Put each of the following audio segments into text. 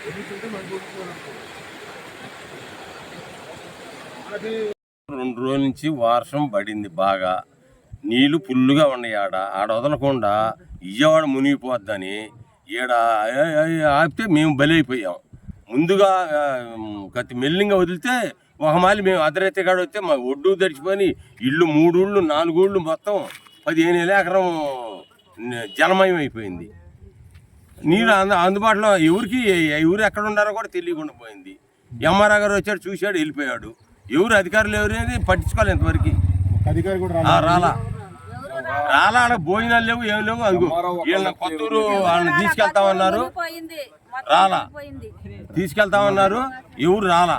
2 రోజుల నుంచి వర్షం పడింది బాగా, నీళ్లు ఫుల్లుగా ఉన్నాయి. ఆడ వదలకుండా విజయవాడ మునిగిపోద్దని ఈడ ఆపితే మేము బలైపోయాం. ముందుగా గతి మెల్లింగా వదిలితే ఒక మాలి మేము అర్ధరాత్రిగాడ వస్తే మా ఒడ్డు తడిచిపోయి ఇళ్ళు 3 ఊళ్ళు 4 ఊళ్ళు మొత్తం 15 ఎకరం జలమయం అయిపోయింది. నీళ్ళు అందుబాటులో ఎవరు ఎక్కడ ఉన్నారో కూడా తెలియకుండా పోయింది. ఎంఆర్ఆ గారు వచ్చాడు, చూశాడు, వెళ్ళిపోయాడు. ఎవరు అధికారులు ఎవరు అని పట్టించుకోవాలి ఇంతవరకు. రాలా ఆడ భోజనాలు లేవు, ఏం లేవు. అదిగో వీళ్ళని కొత్తూరు వాళ్ళని తీసుకెళ్తామన్నారు, రాలా. తీసుకెళ్తామన్నారు, ఎవరు రాలా.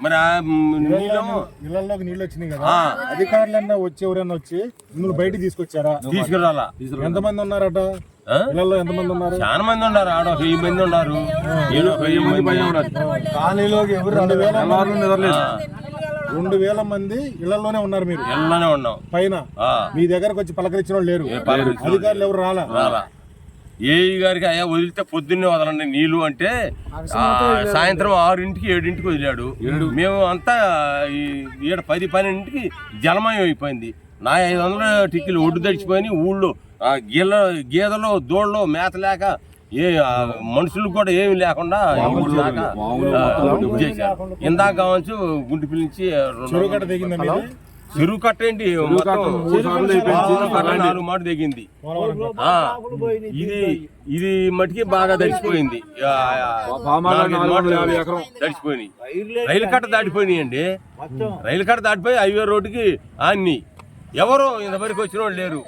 మరి ఇళ్లలోకి నీళ్ళు వచ్చినాయి కదా, అధికారులన్నా వచ్చి ఎవరైనా వచ్చి నువ్వు బయటికి తీసుకొచ్చారా? తీసుకురాలా. ఎంతమంది ఉన్నారట ఇళ్లలో? ఎంతమంది ఉన్నారు? చాలా మంది ఉన్నారు. ఆడ 1000 మంది ఉన్నారు. 1000 మంది పైన ఉన్నారు. ఖాళీలోకి ఎవరు 2000 మంది ఇళ్లలోనే ఉన్నారు. మీరు ఇళ్లలోనే ఉన్నాం. పైన మీ దగ్గరకు వచ్చి పలకరించిన వాళ్ళు లేరు. అధికారులు ఎవరు రాలా. ఏఈ గారికి అయ్యా వదిలితే పొద్దున్నే వదలండి నీళ్లు అంటే సాయంత్రం 6ంటికి 7ంటికి వదిలాడు. మేము అంతా 10-12ంటికి జలమయం అయిపోయింది. 500 టిక్కీలు ఒడ్డు తడిచిపోయి ఊళ్ళో గేదెలు దూడలు మేత లేక మనుషులకు కూడా ఏమి లేకుండా చేశారు. ఇందాక కావచ్చు గుంటి పిలిచి చెరువు కట్ట ఏంటి 4 మాట దిగింది. ఇది మట్టికి బాగా తడిచిపోయింది. తడిచిపోయినాయి. రైలు కట్ట దాటిపోయినాయి అండి. రైలు కట్ట దాటిపోయి హైవే రోడ్డుకి అన్ని ఎవరు ఇంతవరకు వచ్చిన వాళ్ళు లేరు.